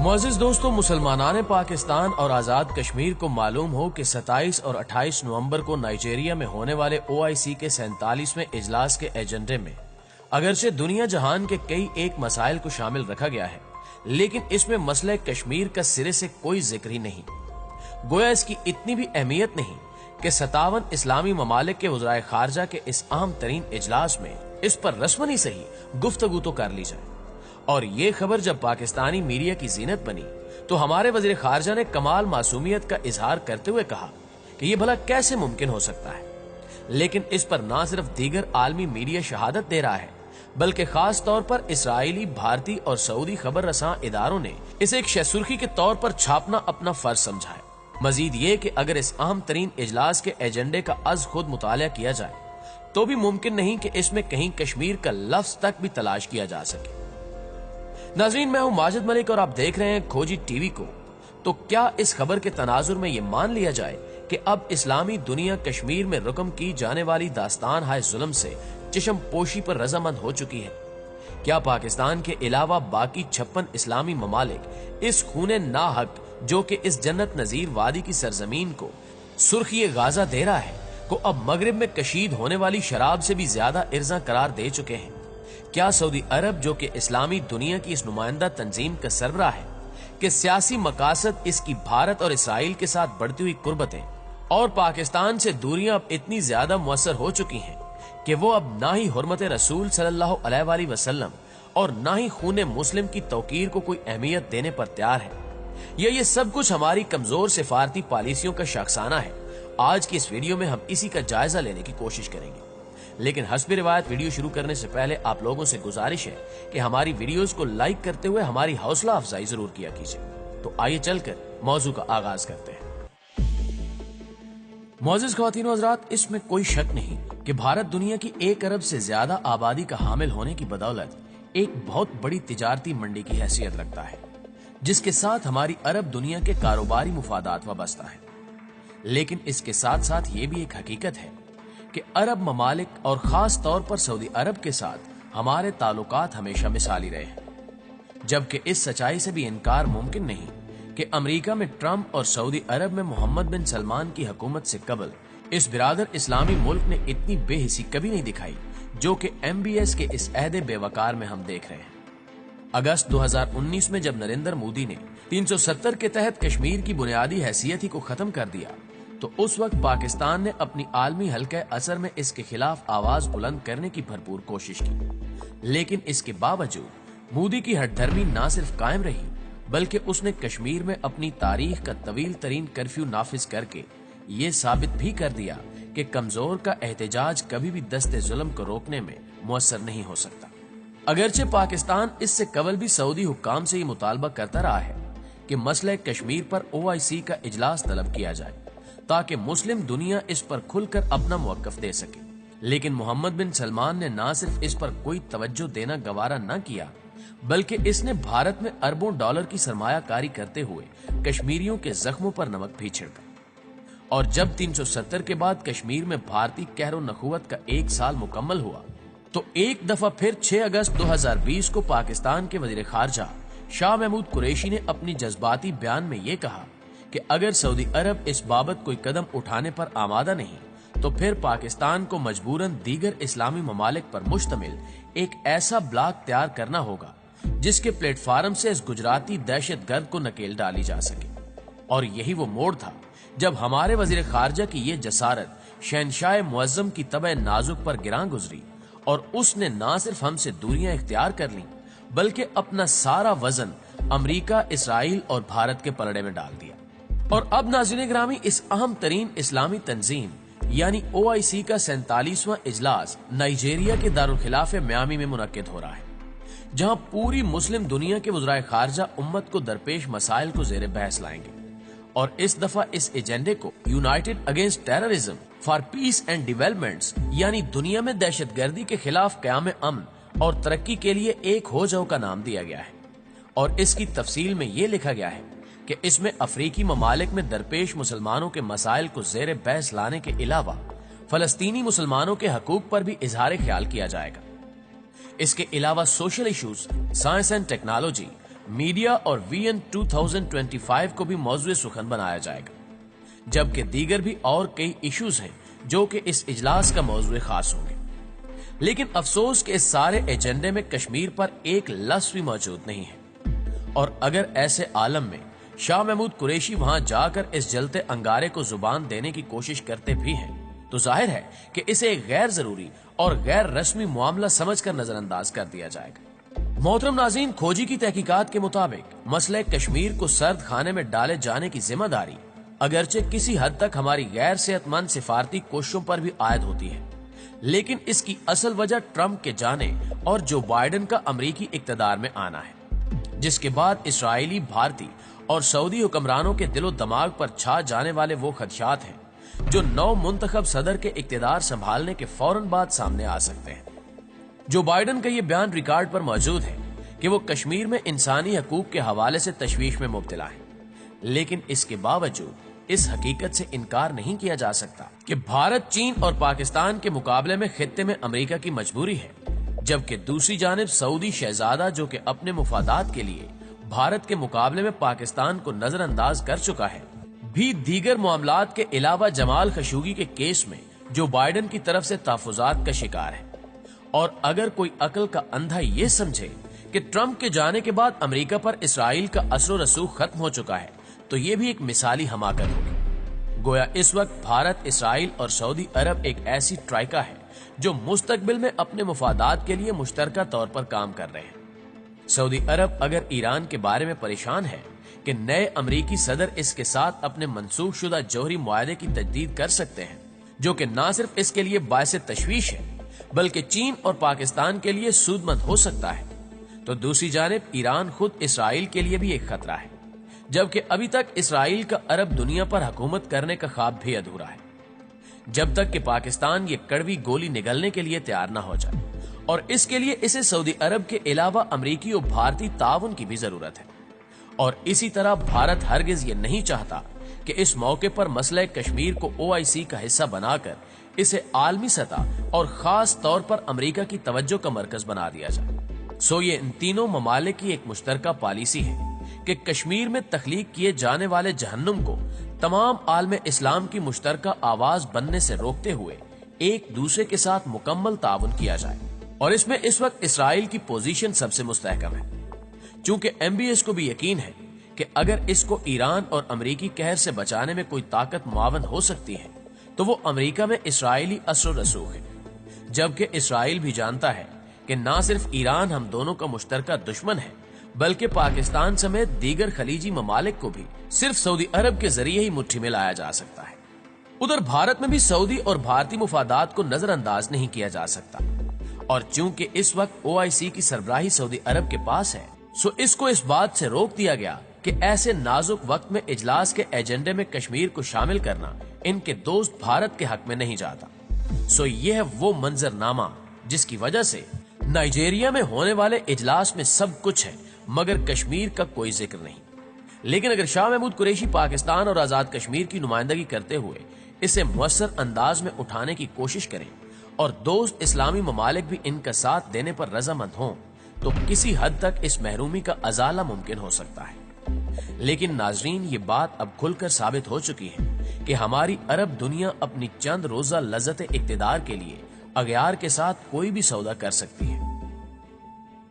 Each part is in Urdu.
معزز دوستو، مسلمانان پاکستان اور آزاد کشمیر کو معلوم ہو کہ 27 اور 28 نومبر کو نائجیریا میں ہونے والے OIC کے 47ویں اجلاس کے ایجنڈے میں اگرچہ دنیا جہان کے کئی ایک مسائل کو شامل رکھا گیا ہے، لیکن اس میں مسئلہ کشمیر کا سرے سے کوئی ذکر ہی نہیں۔ گویا اس کی اتنی بھی اہمیت نہیں کہ 57 اسلامی ممالک کے وزرائے خارجہ کے اس اہم ترین اجلاس میں اس پر رسماً ہی صحیح گفتگو تو کر لی جائے۔ اور یہ خبر جب پاکستانی میڈیا کی زینت بنی تو ہمارے وزیر خارجہ نے کمال معصومیت کا اظہار کرتے ہوئے کہا کہ یہ بھلا کیسے ممکن ہو سکتا ہے، لیکن اس پر نہ صرف دیگر عالمی میڈیا شہادت دے رہا ہے بلکہ خاص طور پر اسرائیلی، بھارتی اور سعودی خبر رساں اداروں نے اسے ایک شہ سرخی کے طور پر چھاپنا اپنا فرض سمجھا ہے۔ مزید یہ کہ اگر اس اہم ترین اجلاس کے ایجنڈے کا از خود مطالعہ کیا جائے تو بھی ممکن نہیں کہ اس میں کہیں کشمیر کا لفظ تک بھی تلاش کیا جا سکے۔ ناظرین، میں ہوں ماجد ملک اور آپ دیکھ رہے ہیں کھوجی ٹی وی کو۔ تو کیا اس خبر کے تناظر میں یہ مان لیا جائے کہ اب اسلامی دنیا کشمیر میں رقم کی جانے والی داستان ہائے ظلم سے چشم پوشی پر رضامند ہو چکی ہے؟ کیا پاکستان کے علاوہ باقی 56 اسلامی ممالک اس خون ناحق جو کہ اس جنت نظیر وادی کی سرزمین کو سرخی غازہ دے رہا ہے کو اب مغرب میں کشید ہونے والی شراب سے بھی زیادہ ارزاں قرار دے چکے ہیں؟ کیا سعودی عرب جو کہ اسلامی دنیا کی اس نمائندہ تنظیم کا سربراہ ہے کہ سیاسی مقاصد اس کی بھارت اور اسرائیل کے ساتھ بڑھتی ہوئی قربتیں اور پاکستان سے دوریاں اب اتنی زیادہ مؤثر ہو چکی ہیں کہ وہ اب نہ ہی حرمت رسول صلی اللہ علیہ وآلہ وسلم اور نہ ہی خون مسلم کی توقیر کو کوئی اہمیت دینے پر تیار ہے؟ یا یہ سب کچھ ہماری کمزور سفارتی پالیسیوں کا شاخسانہ ہے؟ آج کی اس ویڈیو میں ہم اسی کا جائزہ لینے کی کوشش کریں گے، لیکن حسب روایت ویڈیو شروع کرنے سے پہلے آپ لوگوں سے گزارش ہے کہ ہماری ویڈیوز کو لائک کرتے ہوئے ہماری حوصلہ افزائی ضرور کیا کیجئے۔ تو آئیے چل کر موضوع کا آغاز کرتے ہیں۔ معزز خواتین و حضرات، اس میں کوئی شک نہیں کہ بھارت دنیا کی 1 ارب سے زیادہ آبادی کا حامل ہونے کی بدولت ایک بہت بڑی تجارتی منڈی کی حیثیت رکھتا ہے، جس کے ساتھ ہماری عرب دنیا کے کاروباری مفادات وابستہ ہیں۔ لیکن اس کے ساتھ ساتھ یہ بھی ایک حقیقت ہے کہ عرب ممالک اور خاص طور پر سعودی عرب کے ساتھ ہمارے تعلقات ہمیشہ مثالی رہے ہیں، جبکہ اس سچائی سے بھی انکار ممکن نہیں کہ امریکہ میں ٹرمپ اور سعودی عرب میں محمد بن سلمان کی حکومت سے قبل اس برادر اسلامی ملک نے اتنی بے حسی کبھی نہیں دکھائی جو کہ MBS کے اس عہد بے وقار میں ہم دیکھ رہے ہیں۔ اگست 2019 میں جب نریندر مودی نے 370 کے تحت کشمیر کی بنیادی حیثیت ہی کو ختم کر دیا تو اس وقت پاکستان نے اپنی عالمی حلقہ اثر میں اس کے خلاف آواز بلند کرنے کی بھرپور کوشش کی، لیکن اس کے باوجود مودی کی ہٹ دھرمی نہ صرف قائم رہی بلکہ اس نے کشمیر میں اپنی تاریخ کا طویل ترین کرفیو نافذ کر کے یہ ثابت بھی کر دیا کہ کمزور کا احتجاج کبھی بھی دست ظلم کو روکنے میں مؤثر نہیں ہو سکتا۔ اگرچہ پاکستان اس سے قبل بھی سعودی حکام سے یہ مطالبہ کرتا رہا ہے کہ مسئلہ کشمیر پر OIC کا اجلاس طلب کیا جائے تاکہ مسلم دنیا اس پر کھل کر اپنا موقف دے سکے، لیکن محمد بن سلمان نے نہ صرف اس پر کوئی توجہ دینا گوارا نہ کیا بلکہ اس نے بھارت میں اربوں ڈالر کی سرمایہ کاری کرتے ہوئے کشمیریوں کے زخموں پر نمک بھی چھڑکا۔ اور جب 370 کے بعد کشمیر میں بھارتی قہر و نخوت کا 1 سال مکمل ہوا تو ایک دفعہ پھر 6 اگست 2020 کو پاکستان کے وزیر خارجہ شاہ محمود قریشی نے اپنی جذباتی بیان میں یہ کہا کہ اگر سعودی عرب اس بابت کوئی قدم اٹھانے پر آمادہ نہیں تو پھر پاکستان کو مجبوراً دیگر اسلامی ممالک پر مشتمل ایک ایسا بلاک تیار کرنا ہوگا جس کے پلیٹ فارم سے اس گجراتی دہشت گرد کو نکیل ڈالی جا سکے۔ اور یہی وہ موڑ تھا جب ہمارے وزیر خارجہ کی یہ جسارت شہنشاہ معظم کی طبع نازک پر گراں گزری اور اس نے نہ صرف ہم سے دوریاں اختیار کر لیں بلکہ اپنا سارا وزن امریکہ، اسرائیل اور بھارت کے پلڑے میں ڈال دیا۔ اور اب ناظرین گرامی، اس اہم ترین اسلامی تنظیم یعنی OIC کا 47واں اجلاس نائجیریا کے دارالخلافہ میامی میں منعقد ہو رہا ہے، جہاں پوری مسلم دنیا کے وزرائے خارجہ امت کو درپیش مسائل کو زیر بحث لائیں گے۔ اور اس دفعہ اس ایجنڈے کو United against terrorism for piece and developments یعنی دنیا میں دہشت گردی کے خلاف قیام امن اور ترقی کے لیے ایک ہو جاؤ کا نام دیا گیا ہے۔ اور اس کی تفصیل میں یہ لکھا گیا ہے کہ اس میں افریقی ممالک میں درپیش مسلمانوں کے مسائل کو زیر بحث لانے کے علاوہ فلسطینی مسلمانوں کے حقوق پر بھی اظہار خیال کیا جائے گا۔ اس کے علاوہ social issues, science and technology, media اور VN 2025 کو بھی موضوع سخن بنایا جائے گا، جبکہ دیگر بھی اور کئی ایشوز ہیں جو کہ اس اجلاس کا موضوع خاص ہوں گے۔ لیکن افسوس کہ اس سارے ایجنڈے میں کشمیر پر ایک لفظ بھی موجود نہیں ہے، اور اگر ایسے عالم میں شاہ محمود قریشی وہاں جا کر اس جلتے انگارے کو زبان دینے کی کوشش کرتے بھی ہیں تو ظاہر ہے کہ اسے ایک غیر ضروری اور غیر رسمی معاملہ سمجھ کر نظر انداز کر دیا جائے گا۔ محترم ناظرین، کھوجی کی تحقیقات کے مطابق مسئلہ کشمیر کو سرد خانے میں ڈالے جانے کی ذمہ داری اگرچہ کسی حد تک ہماری غیر صحت مند سفارتی کوششوں پر بھی عائد ہوتی ہے، لیکن اس کی اصل وجہ ٹرمپ کے جانے اور جو بائیڈن کا امریکی اقتدار میں آنا ہے، جس کے بعد اسرائیلی، بھارتی اور سعودی حکمرانوں کے دل و دماغ پر چھا جانے والے وہ خدشات ہیں جو نو منتخب صدر کے اقتدار سنبھالنے کے فوراً بعد سامنے آ سکتے ہیں۔ جو بائیڈن کا یہ بیان ریکارڈ پر موجود ہے کہ وہ کشمیر میں انسانی حقوق کے حوالے سے تشویش میں مبتلا ہے، لیکن اس کے باوجود اس حقیقت سے انکار نہیں کیا جا سکتا کہ بھارت، چین اور پاکستان کے مقابلے میں خطے میں امریکہ کی مجبوری ہے، جبکہ دوسری جانب سعودی شہزادہ جو کہ اپنے مفادات کے لیے بھارت کے مقابلے میں پاکستان کو نظر انداز کر چکا ہے، بھی دیگر معاملات کے علاوہ جمال خشوگی کے کیس میں جو بائیڈن کی طرف سے تحفظات کا شکار ہے۔ اور اگر کوئی عقل کا اندھا یہ سمجھے کہ ٹرمپ کے جانے کے بعد امریکہ پر اسرائیل کا اثر و رسوخ ختم ہو چکا ہے تو یہ بھی ایک مثالی حماقت ہوگی۔ گویا اس وقت بھارت، اسرائیل اور سعودی عرب ایک ایسی ٹرائکا ہے جو مستقبل میں اپنے مفادات کے لیے مشترکہ طور پر کام کر رہے ہیں۔ سعودی عرب اگر ایران کے بارے میں پریشان ہے کہ نئے امریکی صدر اس کے ساتھ اپنے منسوخ شدہ جوہری معاہدے کی تجدید کر سکتے ہیں، جو کہ نہ صرف اس کے لیے باعث تشویش ہے بلکہ چین اور پاکستان کے لیے سود مند ہو سکتا ہے، تو دوسری جانب ایران خود اسرائیل کے لیے بھی ایک خطرہ ہے، جبکہ ابھی تک اسرائیل کا عرب دنیا پر حکومت کرنے کا خواب بھی ادھورا ہے، جب تک کہ پاکستان یہ کڑوی گولی نگلنے کے لیے تیار نہ ہو جائے، اور اس کے لیے اسے سعودی عرب کے علاوہ امریکی اور بھارتی تعاون کی بھی ضرورت ہے۔ اور اسی طرح بھارت ہرگز یہ نہیں چاہتا کہ اس موقع پر مسئلہ کشمیر کو OIC کا حصہ بنا کر اسے عالمی سطح اور خاص طور پر امریکہ کی توجہ کا مرکز بنا دیا جائے۔ یہ ان تینوں ممالک کی ایک مشترکہ پالیسی ہے کہ کشمیر میں تخلیق کیے جانے والے جہنم کو تمام عالم اسلام کی مشترکہ آواز بننے سے روکتے ہوئے ایک دوسرے کے ساتھ مکمل تعاون کیا جائے، اور اس میں اس وقت اسرائیل کی پوزیشن سب سے مستحکم ہے، چونکہ MBS کو بھی یقین ہے کہ اگر اس کو ایران اور امریکی قہر سے بچانے میں کوئی طاقت معاون ہو سکتی ہے تو وہ امریکہ میں اسرائیلی اثر و رسوخ ہے، جبکہ اسرائیل بھی جانتا ہے کہ نہ صرف ایران ہم دونوں کا مشترکہ دشمن ہے بلکہ پاکستان سمیت دیگر خلیجی ممالک کو بھی صرف سعودی عرب کے ذریعے ہی مٹھی میں لایا جا سکتا ہے۔ ادھر بھارت میں بھی سعودی اور بھارتی مفادات کو نظر انداز نہیں کیا جا سکتا، اور چونکہ اس وقت OIC کی سربراہی سعودی عرب کے پاس ہے، سو اس کو اس بات سے روک دیا گیا کہ ایسے نازک وقت میں اجلاس کے ایجنڈے میں کشمیر کو شامل کرنا ان کے دوست بھارت کے حق میں نہیں جاتا۔ سو یہ ہے وہ منظرنامہ جس کی وجہ سے نائجیریا میں ہونے والے اجلاس میں سب کچھ ہے مگر کشمیر کا کوئی ذکر نہیں۔ لیکن اگر شاہ محمود قریشی پاکستان اور آزاد کشمیر کی نمائندگی کرتے ہوئے اسے مؤثر انداز میں اٹھانے کی کوشش کریں اور دوست اسلامی ممالک بھی ان کا ساتھ دینے پر رضامند ہوں تو کسی حد تک اس محرومی کا ازالہ ممکن ہو سکتا ہے۔ لیکن ناظرین، یہ بات اب کھل کر ثابت ہو چکی ہے کہ ہماری عرب دنیا اپنی چند روزہ لذت اقتدار کے لیے اغیار کے ساتھ کوئی بھی سودا کر سکتی ہے۔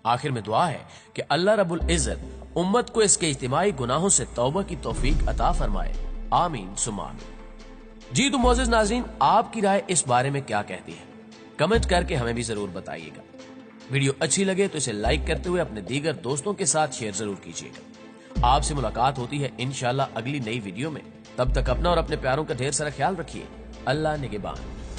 آخر میں دعا ہے کہ اللہ رب العزت امت کو اس کے اجتماعی گناہوں سے توبہ کی توفیق عطا فرمائے، آمین ثم آمین۔ جی تو معزز ناظرین، آپ کی رائے اس بارے میں کیا کہتی ہے؟ کمنٹ کر کے ہمیں بھی ضرور بتائیے گا۔ ویڈیو اچھی لگے تو اسے لائک کرتے ہوئے اپنے دیگر دوستوں کے ساتھ شیئر ضرور کیجیے گا۔ آپ سے ملاقات ہوتی ہے انشاءاللہ اگلی نئی ویڈیو میں، تب تک اپنا اور اپنے پیاروں کا ڈھیر سارا خیال رکھیے۔ اللہ نگہبان۔